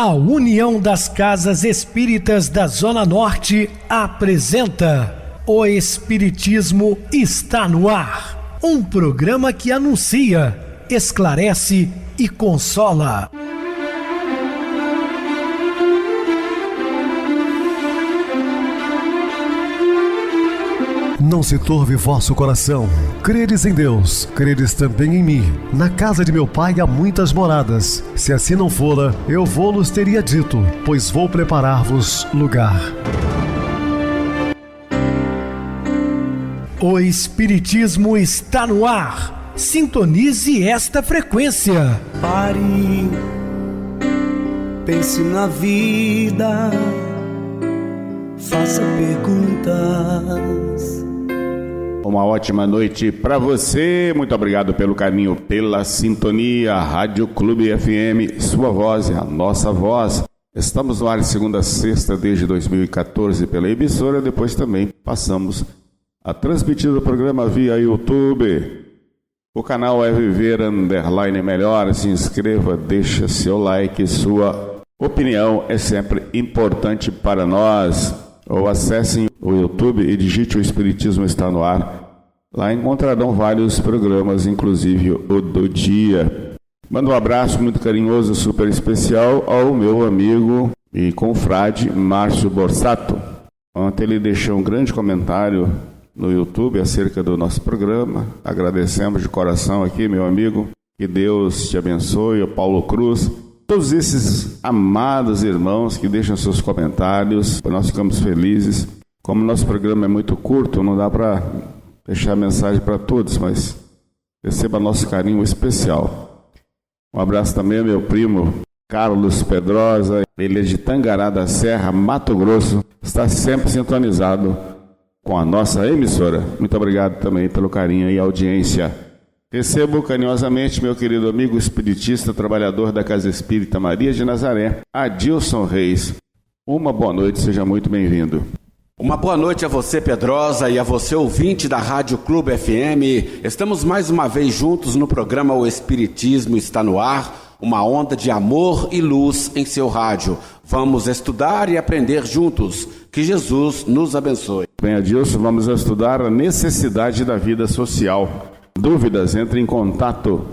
A União das Casas Espíritas da Zona Norte apresenta O Espiritismo está no ar. Um programa que anuncia, esclarece e consola. Não se turve vosso coração. Credes em Deus, credes também em mim. Na casa de meu pai há muitas moradas. Se assim não fora, eu vou-los teria dito, pois vou preparar-vos lugar. O Espiritismo está no ar. Sintonize esta frequência. Pare, pense na vida, faça perguntas. Uma ótima noite para você, muito obrigado pelo carinho, pela sintonia. Rádio Clube FM, sua voz é a nossa voz. Estamos no ar de segunda a sexta desde 2014 pela emissora, depois também passamos a transmitir o programa via YouTube. O canal é Viver _ Melhor, se inscreva, deixa seu like, sua opinião é sempre importante para nós. Ou acessem o YouTube e digite O Espiritismo está no ar. Lá encontrarão vários programas, inclusive o do dia. Mando um abraço muito carinhoso, super especial ao meu amigo e confrade Márcio Borsato. Ontem ele deixou um grande comentário no YouTube acerca do nosso programa. Agradecemos de coração aqui, meu amigo. Que Deus te abençoe, o Paulo Cruz. Todos esses amados irmãos que deixam seus comentários, nós ficamos felizes. Como nosso programa é muito curto, não dá para deixar mensagem para todos, mas receba nosso carinho especial. Um abraço também ao meu primo Carlos Pedrosa, ele é de Tangará da Serra, Mato Grosso, está sempre sintonizado com a nossa emissora. Muito obrigado também pelo carinho e audiência. Recebo carinhosamente meu querido amigo espiritista, trabalhador da Casa Espírita Maria de Nazaré, Adilson Reis. Uma boa noite, seja muito bem-vindo. Uma boa noite a você, Pedrosa, e a você, ouvinte da Rádio Clube FM. Estamos mais uma vez juntos no programa O Espiritismo está no ar, uma onda de amor e luz em seu rádio. Vamos estudar e aprender juntos. Que Jesus nos abençoe. Bem, Adilson, vamos estudar a necessidade da vida social. Dúvidas, entre em contato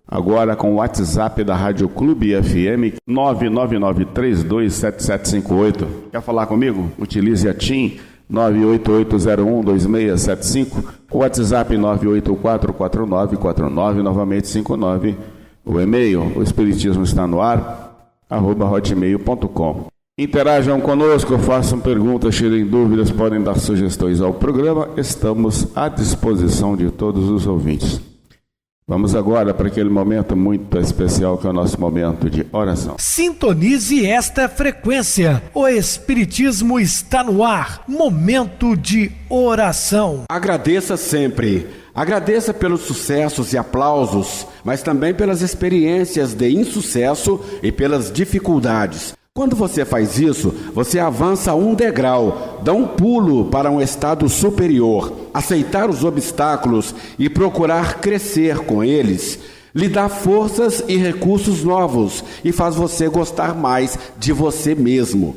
agora com o WhatsApp da Rádio Clube FM 999327758. Quer falar comigo? Utilize a TIM 988012675, o WhatsApp 9844949, novamente 59. O e-mail, o Espiritismo está no ar, @hotmail.com. Interajam conosco, façam perguntas, tirem dúvidas, podem dar sugestões ao programa. Estamos à disposição de todos os ouvintes. Vamos agora para aquele momento muito especial que é o nosso momento de oração. Sintonize esta frequência. O Espiritismo está no ar. Momento de oração. Agradeça sempre. Agradeça pelos sucessos e aplausos, mas também pelas experiências de insucesso e pelas dificuldades. Quando você faz isso, você avança um degrau, dá um pulo para um estado superior. Aceitar os obstáculos e procurar crescer com eles lhe dá forças e recursos novos e faz você gostar mais de você mesmo.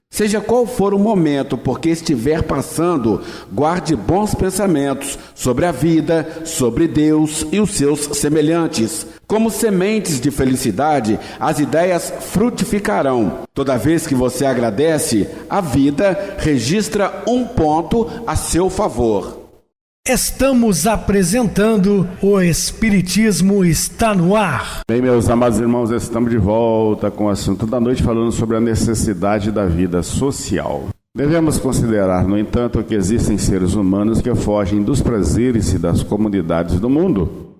Seja qual for o momento por que estiver passando, guarde bons pensamentos sobre a vida, sobre Deus e os seus semelhantes. Como sementes de felicidade, as ideias frutificarão. Toda vez que você agradece, a vida registra um ponto a seu favor. Estamos apresentando O Espiritismo está no ar. Bem, meus amados irmãos, estamos de volta com o assunto da noite, falando sobre a necessidade da vida social. Devemos considerar, no entanto, que existem seres humanos que fogem dos prazeres e das comunidades do mundo,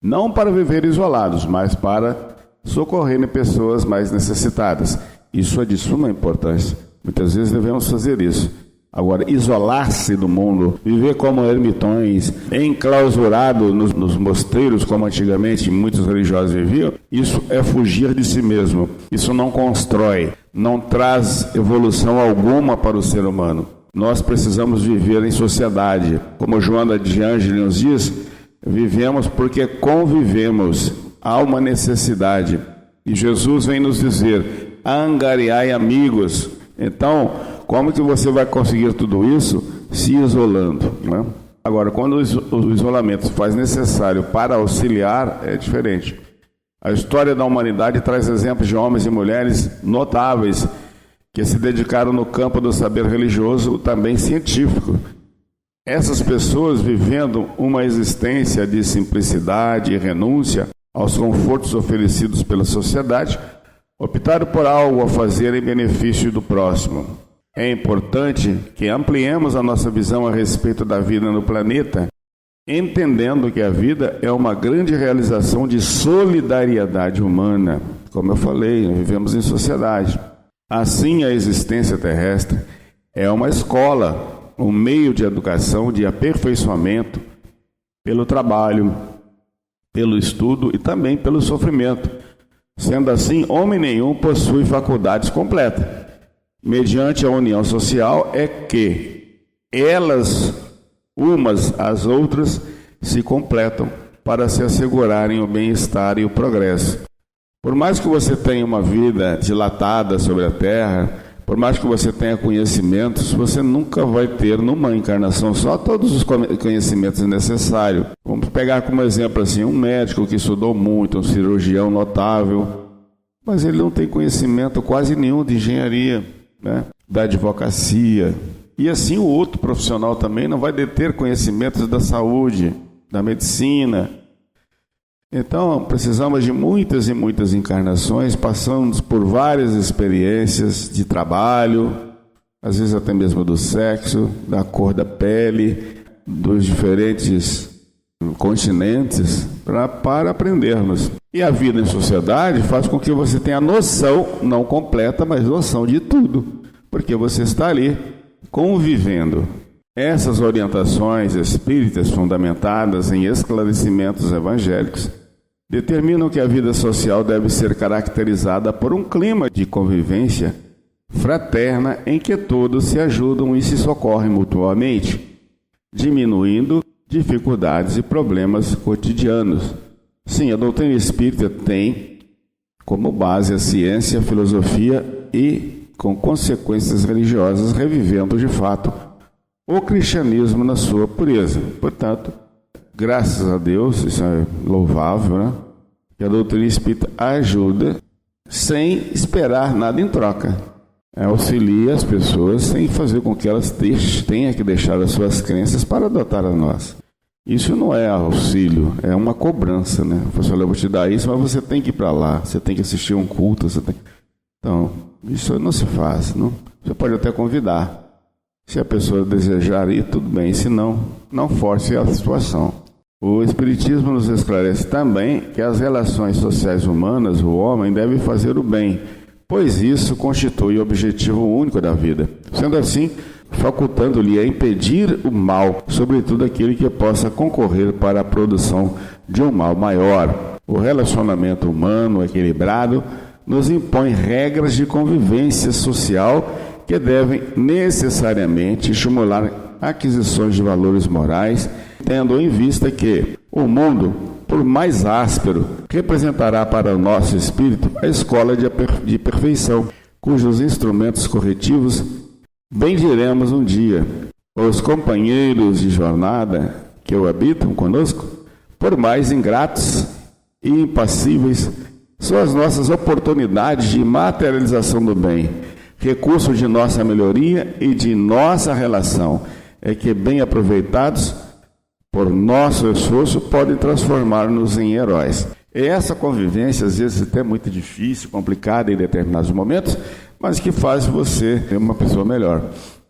não para viver isolados, mas para socorrerem pessoas mais necessitadas. Isso é de suma importância. Muitas vezes devemos fazer isso. Agora, isolar-se do mundo, viver como ermitões, enclausurado nos mosteiros, como antigamente muitos religiosos viviam, isso é fugir de si mesmo. Isso não constrói, não traz evolução alguma para o ser humano. Nós precisamos viver em sociedade. Como Joana de Ângeles nos diz, vivemos porque convivemos. Há uma necessidade. E Jesus vem nos dizer: angariai amigos. Então, como que você vai conseguir tudo isso? Se isolando, né? Agora, quando o isolamento se faz necessário para auxiliar, é diferente. A história da humanidade traz exemplos de homens e mulheres notáveis que se dedicaram no campo do saber religioso, também científico. Essas pessoas, vivendo uma existência de simplicidade e renúncia aos confortos oferecidos pela sociedade, optaram por algo a fazer em benefício do próximo. É importante que ampliemos a nossa visão a respeito da vida no planeta, entendendo que a vida é uma grande realização de solidariedade humana. Como eu falei, vivemos em sociedade. Assim, a existência terrestre é uma escola, um meio de educação, de aperfeiçoamento pelo trabalho, pelo estudo e também pelo sofrimento. Sendo assim, homem nenhum possui faculdades completas. Mediante a união social é que elas, umas às outras, se completam para se assegurarem o bem-estar e o progresso. Por mais que você tenha uma vida dilatada sobre a Terra, por mais que você tenha conhecimentos, você nunca vai ter numa encarnação só todos os conhecimentos necessários. Vamos pegar como exemplo assim, um médico que estudou muito, um cirurgião notável, mas ele não tem conhecimento quase nenhum de engenharia, né? Da advocacia. E assim o outro profissional também não vai deter conhecimentos da saúde, da medicina. Então, precisamos de muitas e muitas encarnações, passamos por várias experiências de trabalho, às vezes até mesmo do sexo, da cor da pele, dos diferentes continentes, para aprendermos. E a vida em sociedade faz com que você tenha noção, não completa, mas noção de tudo, porque você está ali convivendo. Essas orientações espíritas fundamentadas em esclarecimentos evangélicos determinam que a vida social deve ser caracterizada por um clima de convivência fraterna em que todos se ajudam e se socorrem mutuamente, diminuindo dificuldades e problemas cotidianos. Sim, a doutrina espírita tem como base a ciência, a filosofia e, com consequências religiosas, revivendo de fato o cristianismo na sua pureza. Portanto, graças a Deus, isso é louvável, né? Que a doutrina espírita ajuda sem esperar nada em troca. Auxilia as pessoas sem fazer com que elas tenham que deixar as suas crenças para adotar a nossa. Isso não é auxílio, é uma cobrança, né? Você fala, eu vou te dar isso, mas você tem que ir para lá, você tem que assistir um culto, Então, isso não se faz, não? Você pode até convidar. Se a pessoa desejar ir, tudo bem, se não, não force a situação. O Espiritismo nos esclarece também que as relações sociais humanas, o homem deve fazer o bem, pois isso constitui o objetivo único da vida. Sendo assim, facultando-lhe a impedir o mal, sobretudo aquele que possa concorrer para a produção de um mal maior. O relacionamento humano equilibrado nos impõe regras de convivência social que devem necessariamente estimular aquisições de valores morais, tendo em vista que o mundo, por mais áspero, representará para o nosso espírito a escola de perfeição, cujos instrumentos corretivos bendiremos um dia. Os companheiros de jornada que o habitam conosco, por mais ingratos e impassíveis, são as nossas oportunidades de materialização do bem, recurso de nossa melhoria e de nossa relação, é que, bem aproveitados por nosso esforço, podem transformar-nos em heróis. E essa convivência, às vezes, até muito difícil, complicada em determinados momentos, mas que faz você ser uma pessoa melhor.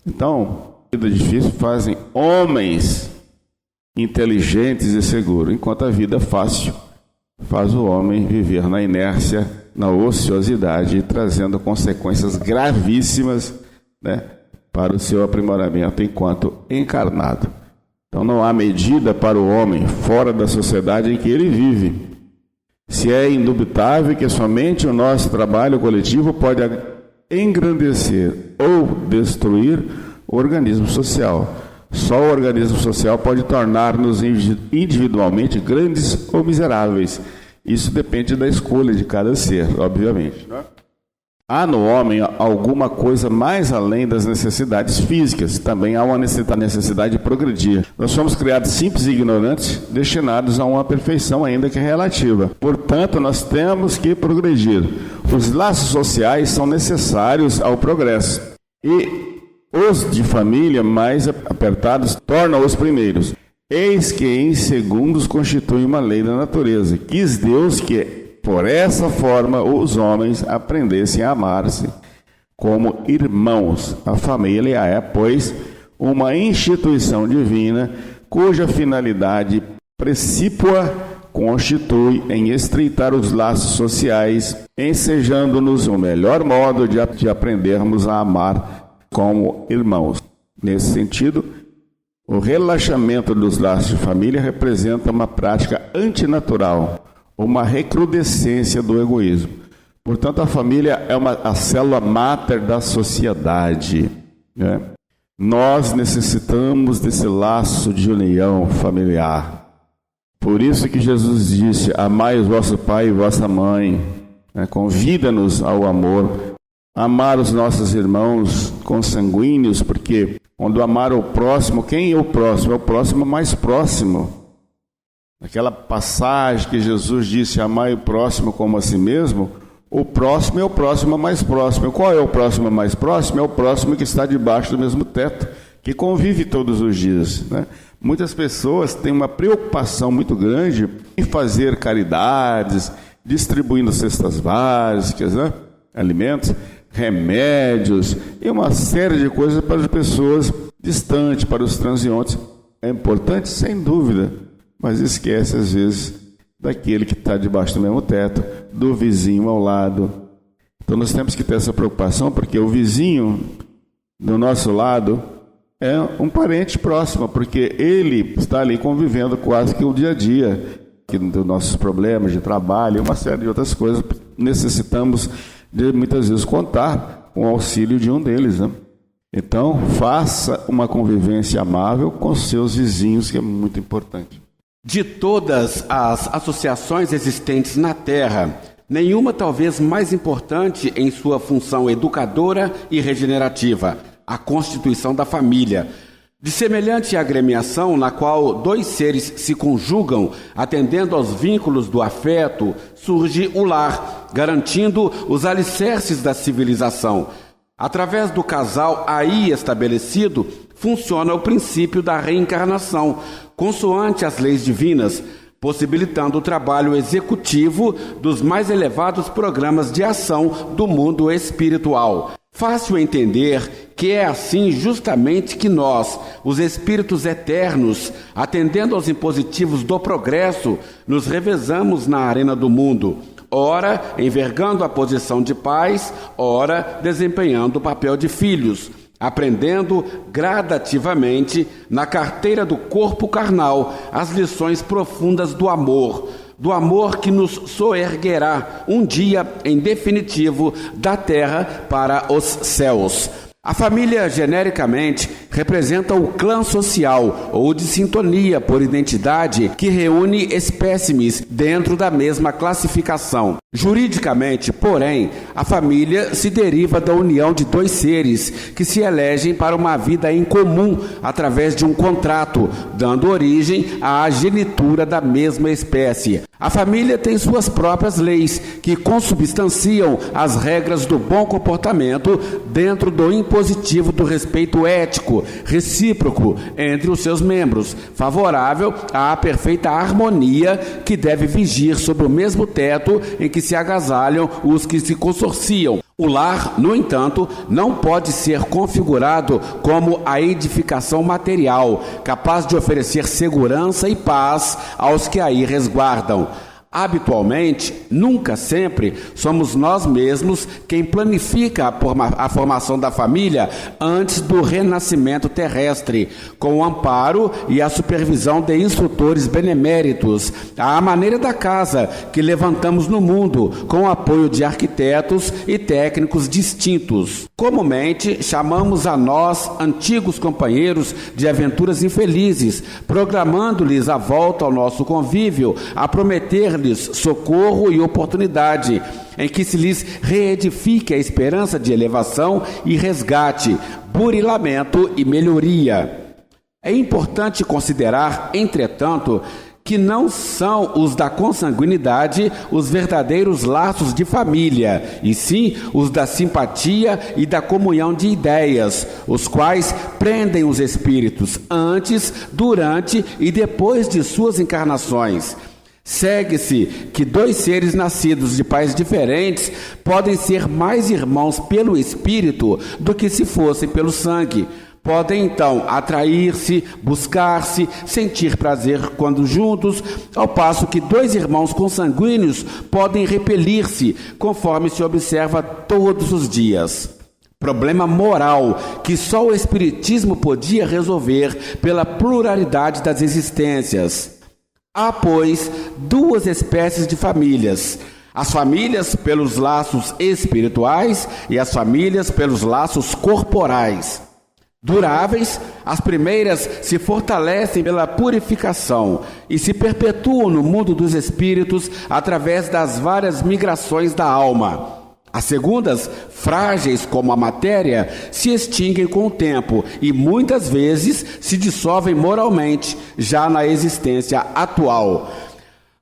Então, a vida difícil fazem homens inteligentes e seguros, enquanto a vida fácil faz o homem viver na inércia, na ociosidade, trazendo consequências gravíssimas, né, para o seu aprimoramento enquanto encarnado. Então não há medida para o homem fora da sociedade em que ele vive. Se é indubitável que somente o nosso trabalho coletivo pode engrandecer ou destruir o organismo social. Só o organismo social pode tornar-nos individualmente grandes ou miseráveis. Isso depende da escolha de cada ser, obviamente. Há no homem alguma coisa mais além das necessidades físicas. Também há uma necessidade de progredir. Nós somos criados simples e ignorantes, destinados a uma perfeição ainda que relativa. Portanto, nós temos que progredir. Os laços sociais são necessários ao progresso. E os de família mais apertados tornam os primeiros. Eis que em segundos constitui uma lei da natureza. Quis Deus que por essa forma os homens aprendessem a amar-se como irmãos. A família é, pois, uma instituição divina cuja finalidade precípua constitui em estreitar os laços sociais, ensejando-nos o melhor modo de aprendermos a amar como irmãos. Nesse sentido, o relaxamento dos laços de família representa uma prática antinatural, uma recrudescência do egoísmo. Portanto, a família é a célula máter da sociedade, né? Nós necessitamos desse laço de união familiar. Por isso que Jesus disse: amai o vosso pai e vossa mãe, né? Convida-nos ao amor. Amar os nossos irmãos consanguíneos, porque quando amar o próximo, quem é o próximo? É o próximo mais próximo. Aquela passagem que Jesus disse: amai o próximo como a si mesmo, o próximo é o próximo mais próximo. Qual é o próximo mais próximo? É o próximo que está debaixo do mesmo teto, que convive todos os dias, né? Muitas pessoas têm uma preocupação muito grande em fazer caridades, distribuindo cestas básicas, né? Alimentos, remédios e uma série de coisas para as pessoas distantes, para os transeuntes. É importante, sem dúvida, mas esquece às vezes daquele que está debaixo do mesmo teto, do vizinho ao lado. Então nós temos que ter essa preocupação, porque o vizinho do nosso lado é um parente próximo, porque ele está ali convivendo quase que o dia a dia dos nossos problemas de trabalho e uma série de outras coisas. Necessitamos de muitas vezes contar com o auxílio de um deles, né? Então faça uma convivência amável com seus vizinhos, que é muito importante. De todas as associações existentes na Terra, nenhuma talvez mais importante em sua função educadora e regenerativa, a constituição da família. De semelhante agremiação na qual dois seres se conjugam, atendendo aos vínculos do afeto, surge o lar, garantindo os alicerces da civilização. Através do casal aí estabelecido, funciona o princípio da reencarnação, consoante as leis divinas, possibilitando o trabalho executivo dos mais elevados programas de ação do mundo espiritual. Fácil entender que é assim justamente que nós, os espíritos eternos, atendendo aos impositivos do progresso, nos revezamos na arena do mundo, ora envergando a posição de pais, ora desempenhando o papel de filhos, aprendendo gradativamente na carteira do corpo carnal as lições profundas do amor que nos soerguerá um dia, em definitivo, da terra para os céus. A família, genericamente, representa o clã social ou de sintonia por identidade que reúne espécimes dentro da mesma classificação. Juridicamente, porém, a família se deriva da união de dois seres que se elegem para uma vida em comum através de um contrato, dando origem à genitura da mesma espécie. A família tem suas próprias leis que consubstanciam as regras do bom comportamento dentro do impositivo do respeito ético, recíproco entre os seus membros, favorável à perfeita harmonia que deve vigir sob o mesmo teto em que se agasalham os que se consorciam. O lar, no entanto, não pode ser configurado como a edificação material, capaz de oferecer segurança e paz aos que aí resguardam. Habitualmente, nunca sempre, somos nós mesmos quem planifica a formação da família antes do renascimento terrestre, com o amparo e a supervisão de instrutores beneméritos, à maneira da casa que levantamos no mundo, com o apoio de arquitetos e técnicos distintos. Comumente, chamamos a nós, antigos companheiros de aventuras infelizes, programando-lhes a volta ao nosso convívio, a prometer oferecer-lhes socorro e oportunidade, em que se lhes reedifique a esperança de elevação e resgate, burilamento e melhoria. É importante considerar, entretanto, que não são os da consanguinidade os verdadeiros laços de família, e sim os da simpatia e da comunhão de ideias, os quais prendem os espíritos antes, durante e depois de suas encarnações. Segue-se que dois seres nascidos de pais diferentes podem ser mais irmãos pelo espírito do que se fossem pelo sangue. Podem então atrair-se, buscar-se, sentir prazer quando juntos, ao passo que dois irmãos consanguíneos podem repelir-se, conforme se observa todos os dias. Problema moral que só o Espiritismo podia resolver pela pluralidade das existências. Há, pois, duas espécies de famílias: as famílias pelos laços espirituais e as famílias pelos laços corporais. Duráveis, as primeiras se fortalecem pela purificação e se perpetuam no mundo dos espíritos através das várias migrações da alma. As segundas, frágeis como a matéria, se extinguem com o tempo e muitas vezes se dissolvem moralmente, já na existência atual.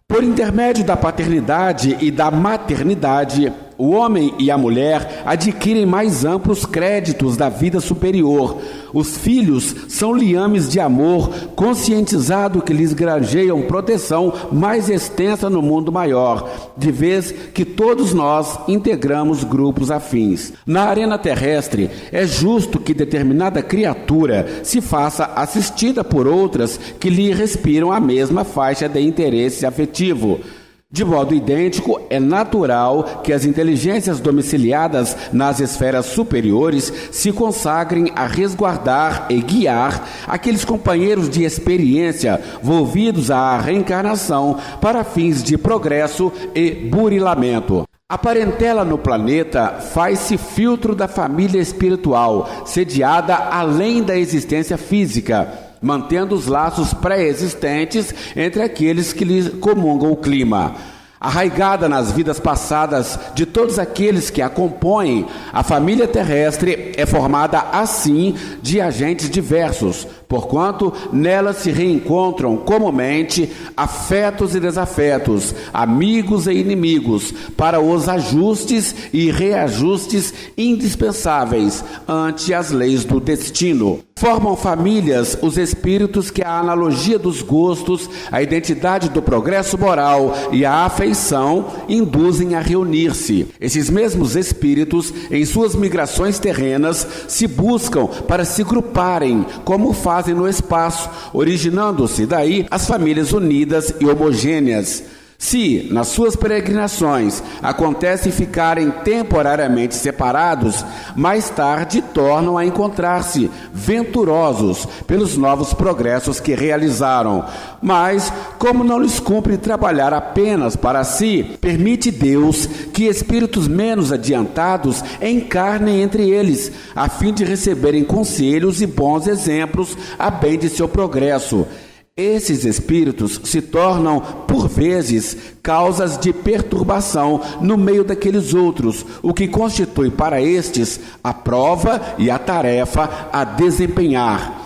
Por intermédio da paternidade e da maternidade, o homem e a mulher adquirem mais amplos créditos da vida superior. Os filhos são liames de amor, conscientizado que lhes granjeiam proteção mais extensa no mundo maior, de vez que todos nós integramos grupos afins. Na arena terrestre, é justo que determinada criatura se faça assistida por outras que lhe respiram a mesma faixa de interesse afetivo. De modo idêntico, é natural que as inteligências domiciliadas nas esferas superiores se consagrem a resguardar e guiar aqueles companheiros de experiência volvidos à reencarnação para fins de progresso e burilamento. A parentela no planeta faz-se filtro da família espiritual, sediada além da existência física, mantendo os laços pré-existentes entre aqueles que lhe comungam o clima. Arraigada nas vidas passadas de todos aqueles que a compõem, a família terrestre é formada assim de agentes diversos, porquanto nela se reencontram comumente afetos e desafetos, amigos e inimigos, para os ajustes e reajustes indispensáveis ante as leis do destino. Formam famílias os espíritos que a analogia dos gostos, a identidade do progresso moral e a afeição induzem a reunir-se. Esses mesmos espíritos, em suas migrações terrenas, se buscam para se gruparem, como fazem no espaço, originando-se daí as famílias unidas e homogêneas. Se, nas suas peregrinações, acontece ficarem temporariamente separados, mais tarde tornam a encontrar-se, venturosos pelos novos progressos que realizaram. Mas, como não lhes cumpre trabalhar apenas para si, permite Deus que espíritos menos adiantados encarnem entre eles, a fim de receberem conselhos e bons exemplos a bem de seu progresso. Esses espíritos se tornam, por vezes, causas de perturbação no meio daqueles outros, o que constitui para estes a prova e a tarefa a desempenhar.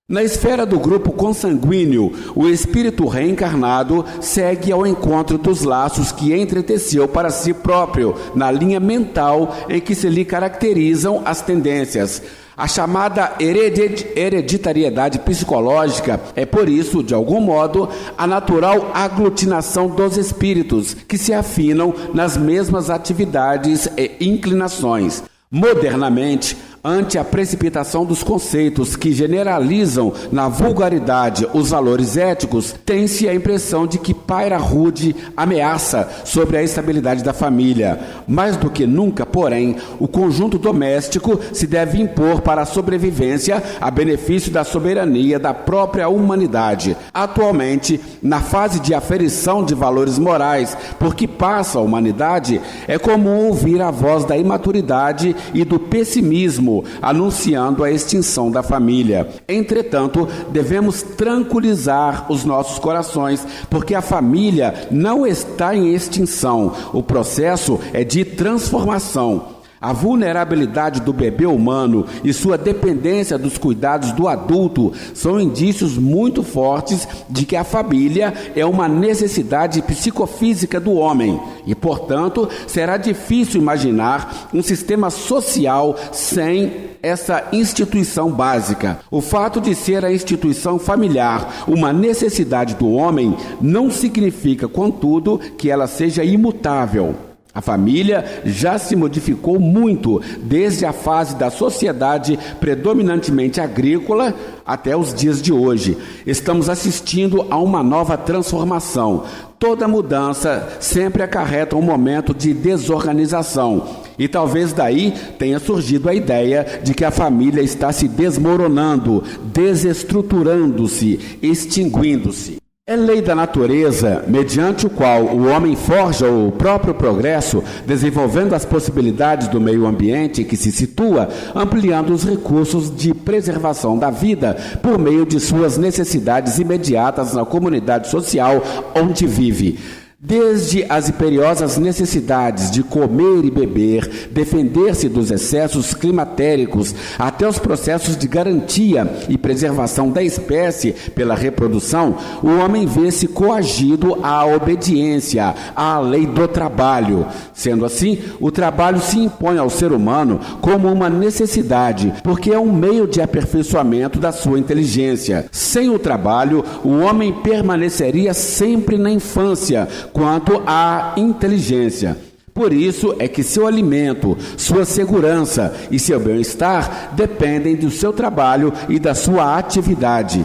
Na esfera do grupo consanguíneo, o espírito reencarnado segue ao encontro dos laços que entreteceu para si próprio, na linha mental em que se lhe caracterizam as tendências. A chamada hereditariedade psicológica é, por isso, de algum modo, a natural aglutinação dos espíritos, que se afinam nas mesmas atividades e inclinações. Modernamente, ante a precipitação dos conceitos que generalizam na vulgaridade os valores éticos, tem-se a impressão de que paira rude ameaça sobre a estabilidade da família. Mais do que nunca, porém, o conjunto doméstico se deve impor para a sobrevivência a benefício da soberania da própria humanidade. Atualmente, na fase de aferição de valores morais por que passa a humanidade, é comum ouvir a voz da imaturidade e do pessimismo mesmo anunciando a extinção da família. Entretanto, devemos tranquilizar os nossos corações, porque a família não está em extinção. O processo é de transformação. A vulnerabilidade do bebê humano e sua dependência dos cuidados do adulto são indícios muito fortes de que a família é uma necessidade psicofísica do homem e, portanto, será difícil imaginar um sistema social sem essa instituição básica. O fato de ser a instituição familiar uma necessidade do homem não significa, contudo, que ela seja imutável. A família já se modificou muito desde a fase da sociedade predominantemente agrícola até os dias de hoje. Estamos assistindo a uma nova transformação. Toda mudança sempre acarreta um momento de desorganização. E talvez daí tenha surgido a ideia de que a família está se desmoronando, desestruturando-se, extinguindo-se. É lei da natureza, mediante o qual o homem forja o próprio progresso, desenvolvendo as possibilidades do meio ambiente que se situa, ampliando os recursos de preservação da vida por meio de suas necessidades imediatas na comunidade social onde vive. Desde as imperiosas necessidades de comer e beber, defender-se dos excessos climatéricos, até os processos de garantia e preservação da espécie pela reprodução, o homem vê-se coagido à obediência à lei do trabalho. Sendo assim, o trabalho se impõe ao ser humano como uma necessidade, porque é um meio de aperfeiçoamento da sua inteligência. Sem o trabalho, o homem permaneceria sempre na infância, quanto à inteligência. Por isso é que seu alimento, sua segurança e seu bem-estar dependem do seu trabalho e da sua atividade.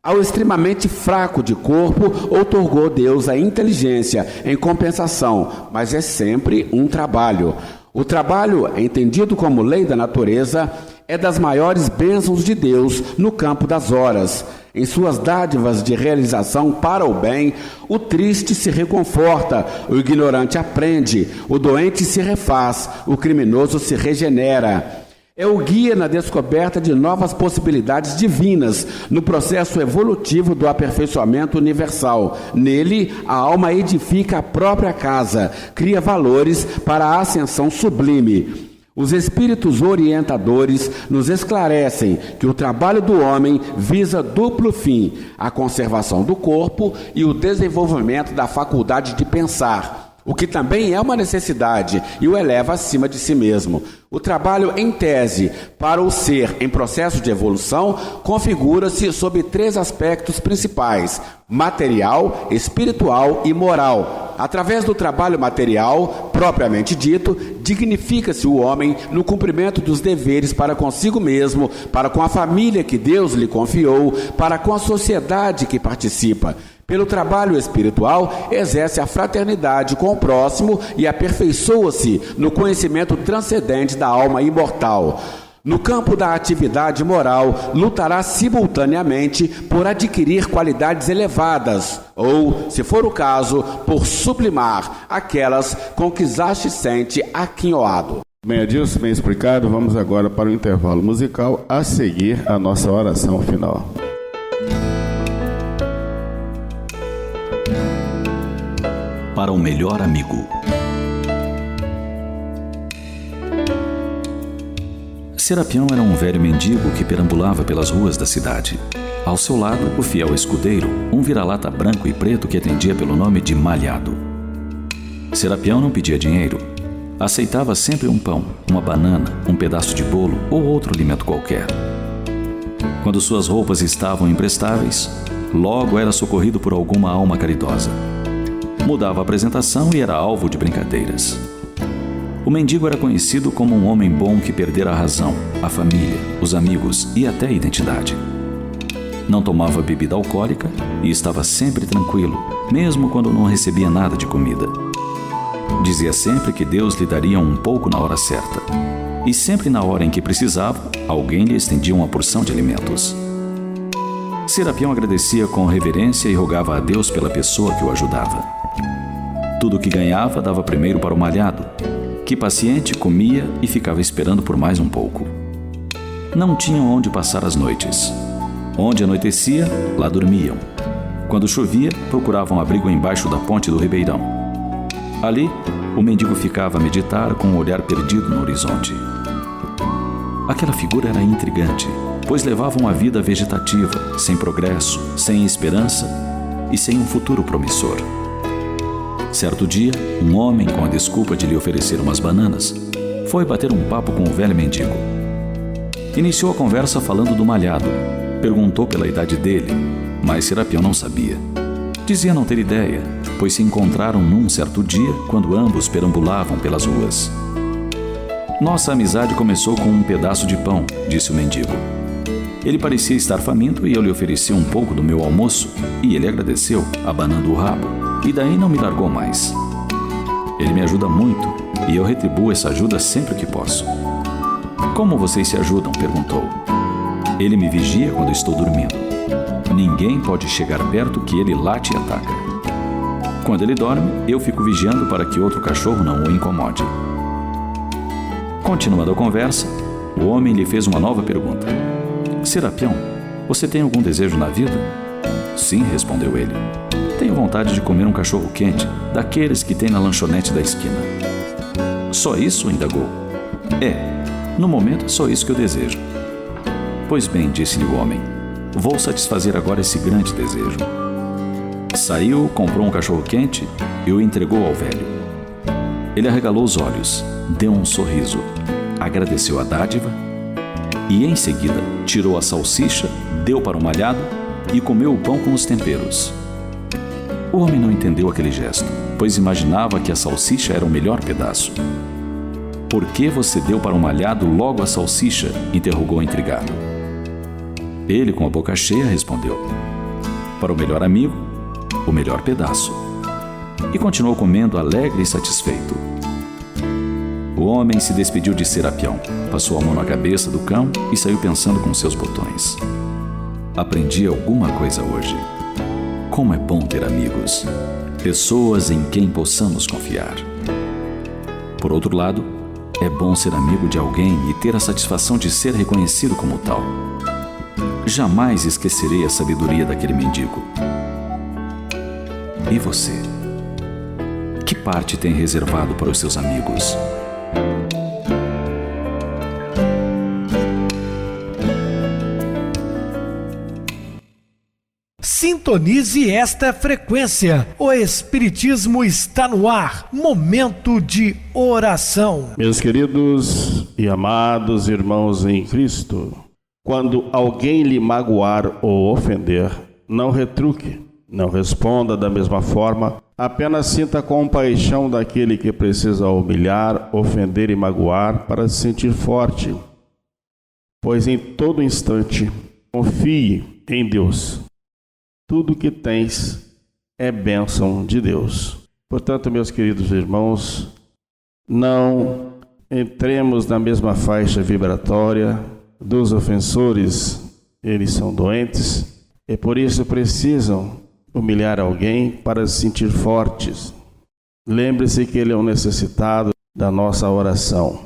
Ao extremamente fraco de corpo, outorgou Deus a inteligência em compensação, mas é sempre um trabalho. O trabalho, entendido como lei da natureza, é das maiores bênçãos de Deus no campo das horas. Em suas dádivas de realização para o bem, o triste se reconforta, o ignorante aprende, o doente se refaz, o criminoso se regenera. É o guia na descoberta de novas possibilidades divinas, no processo evolutivo do aperfeiçoamento universal. Nele, a alma edifica a própria casa, cria valores para a ascensão sublime. Os espíritos orientadores nos esclarecem que o trabalho do homem visa duplo fim: a conservação do corpo e o desenvolvimento da faculdade de pensar, o que também é uma necessidade e o eleva acima de si mesmo. O trabalho, em tese, para o ser em processo de evolução, configura-se sob 3 aspectos principais: material, espiritual e moral. Através do trabalho material, propriamente dito, dignifica-se o homem no cumprimento dos deveres para consigo mesmo, para com a família que Deus lhe confiou, para com a sociedade que participa. Pelo trabalho espiritual, exerce a fraternidade com o próximo e aperfeiçoa-se no conhecimento transcendente da alma imortal. No campo da atividade moral, lutará simultaneamente por adquirir qualidades elevadas, ou, se for o caso, por sublimar aquelas com que já se sente aquinhoado. Bem, Adilson, bem explicado. Vamos agora para o intervalo musical, a seguir a nossa oração final. Para o melhor amigo. Serapião era um velho mendigo que perambulava pelas ruas da cidade. Ao seu lado, o fiel escudeiro, um vira-lata branco e preto que atendia pelo nome de Malhado. Serapião não pedia dinheiro. Aceitava sempre um pão, uma banana, um pedaço de bolo ou outro alimento qualquer. Quando suas roupas estavam imprestáveis, logo era socorrido por alguma alma caridosa. Mudava a apresentação e era alvo de brincadeiras. O mendigo era conhecido como um homem bom que perdera a razão, a família, os amigos e até a identidade. Não tomava bebida alcoólica e estava sempre tranquilo, mesmo quando não recebia nada de comida. Dizia sempre que Deus lhe daria um pouco na hora certa. E sempre na hora em que precisava, alguém lhe estendia uma porção de alimentos. Serapião agradecia com reverência e rogava a Deus pela pessoa que o ajudava. Tudo o que ganhava dava primeiro para o malhado, que paciente comia e ficava esperando por mais um pouco. Não tinham onde passar as noites. Onde anoitecia, lá dormiam. Quando chovia, procuravam abrigo embaixo da ponte do ribeirão. Ali, o mendigo ficava a meditar com o olhar perdido no horizonte. Aquela figura era intrigante, pois levava uma vida vegetativa, sem progresso, sem esperança e sem um futuro promissor. Certo dia, um homem, com a desculpa de lhe oferecer umas bananas, foi bater um papo com o velho mendigo. Iniciou a conversa falando do malhado. Perguntou pela idade dele, mas Serapião não sabia. Dizia não ter ideia, pois se encontraram num certo dia quando ambos perambulavam pelas ruas. Nossa amizade começou com um pedaço de pão, disse o mendigo. Ele parecia estar faminto e eu lhe ofereci um pouco do meu almoço e ele agradeceu, abanando o rabo, e daí não me largou mais. Ele me ajuda muito e eu retribuo essa ajuda sempre que posso. Como vocês se ajudam? Perguntou. Ele me vigia quando estou dormindo. Ninguém pode chegar perto que ele late e ataca. Quando ele dorme, eu fico vigiando para que outro cachorro não o incomode. Continuando a conversa, o homem lhe fez uma nova pergunta. Serapião, você tem algum desejo na vida? Sim, respondeu ele. Tenho vontade de comer um cachorro quente, daqueles que tem na lanchonete da esquina. Só isso? Indagou. No momento é só isso que eu desejo. Pois bem, disse-lhe o homem, vou satisfazer agora esse grande desejo. Saiu, comprou um cachorro quente e o entregou ao velho. Ele arregalou os olhos, deu um sorriso, agradeceu a dádiva e, em seguida, tirou a salsicha, deu para o malhado e comeu o pão com os temperos. O homem não entendeu aquele gesto, pois imaginava que a salsicha era o melhor pedaço. Por que você deu para o malhado logo a salsicha? Interrogou intrigado. Ele, com a boca cheia, respondeu: para o melhor amigo, o melhor pedaço. E continuou comendo alegre e satisfeito. O homem se despediu de Serapião, passou a mão na cabeça do cão e saiu pensando com seus botões. Aprendi alguma coisa hoje. Como é bom ter amigos, pessoas em quem possamos confiar. Por outro lado, é bom ser amigo de alguém e ter a satisfação de ser reconhecido como tal. Jamais esquecerei a sabedoria daquele mendigo. E você? Que parte tem reservado para os seus amigos? Sintonize esta frequência. O Espiritismo está no ar. Momento de oração. Meus queridos e amados irmãos em Cristo, quando alguém lhe magoar ou ofender, não retruque, não responda da mesma forma, apenas sinta compaixão daquele que precisa humilhar, ofender e magoar para se sentir forte, pois em todo instante confie em Deus. Tudo que tens é bênção de Deus. Portanto, meus queridos irmãos, não entremos na mesma faixa vibratória dos ofensores. Eles são doentes e por isso precisam humilhar alguém para se sentir fortes. Lembre-se que ele é um necessitado da nossa oração.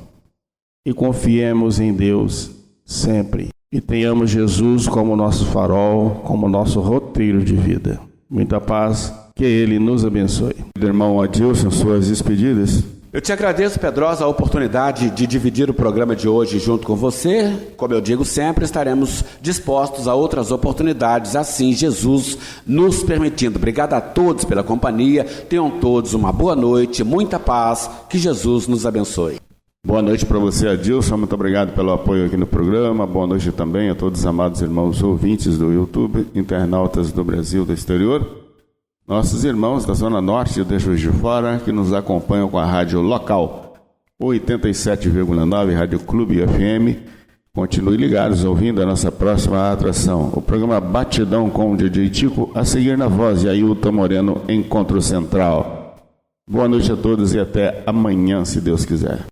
E confiemos em Deus sempre. E tenhamos Jesus como nosso farol, como nosso roteiro de vida. Muita paz, que Ele nos abençoe. Irmão Adilson, suas despedidas. Eu te agradeço, Pedrosa, a oportunidade de dividir o programa de hoje junto com você. Como eu digo sempre, estaremos dispostos a outras oportunidades, assim Jesus nos permitindo. Obrigado a todos pela companhia. Tenham todos uma boa noite, muita paz. Que Jesus nos abençoe. Boa noite para você, Adilson. Muito obrigado pelo apoio aqui no programa. Boa noite também a todos os amados irmãos ouvintes do YouTube, internautas do Brasil e do exterior. Nossos irmãos da Zona Norte de Juiz de Fora, que nos acompanham com a rádio local 87,9, Rádio Clube FM. Continue ligados ouvindo a nossa próxima atração, o programa Batidão com o DJ Tico, a seguir na voz de Ailton Moreno, Encontro Central. Boa noite a todos e até amanhã, se Deus quiser.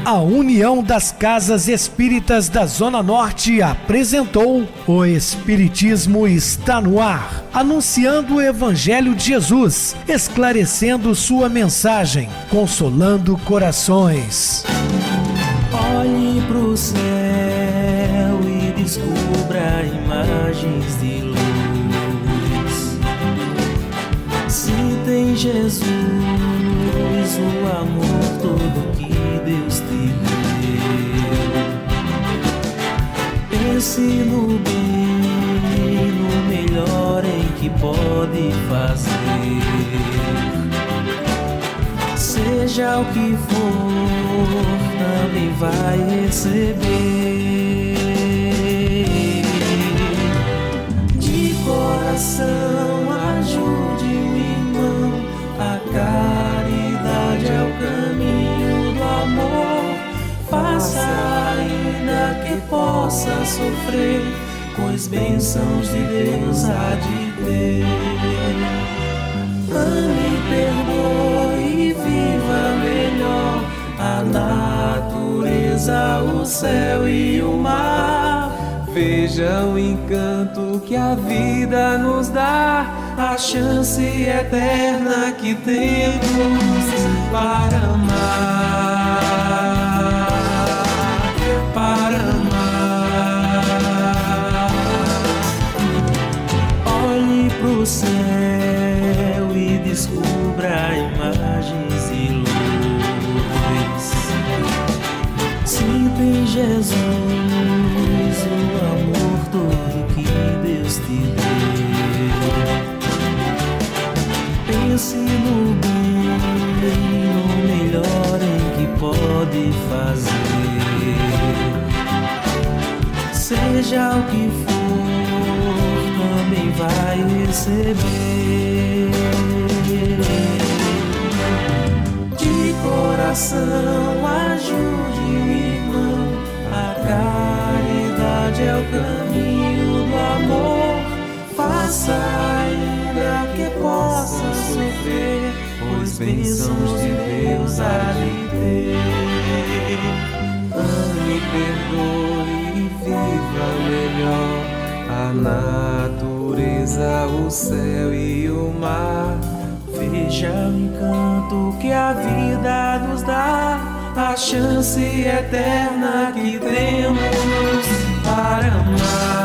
A União das Casas Espíritas da Zona Norte apresentou O Espiritismo Está no Ar, anunciando o Evangelho de Jesus, esclarecendo sua mensagem, consolando corações. Olhe pro céu e descubra imagens de luz. Se tem Jesus, o amor todo que Deus te deu. Pense no bem, no melhor em que pode fazer. Seja o que for, também vai receber. De coração, ajude o irmão. A caridade é o caminho do amor. Faça ainda que possa sofrer, pois bênçãos de Deus há de ter. Ame, perdoe e viva melhor a natureza, o céu e o mar. Veja o encanto que a vida nos dá, a chance eterna que temos para amar, para amar. Olhe pro céu e descubra imagens de luz. Sinta em Jesus o amor todo que Deus te deu. Pense no bem, no melhor em que pode fazer. Seja o que for, também vai receber. De coração, ajude o irmão. A caridade é o caminho do amor. Faça ainda que possa sofrer, pois bênçãos de Deus há de ter. Ame, perdoe e viva melhor a natureza, o céu e o mar. Veja o encanto que a vida nos dá, a chance eterna que temos para amar.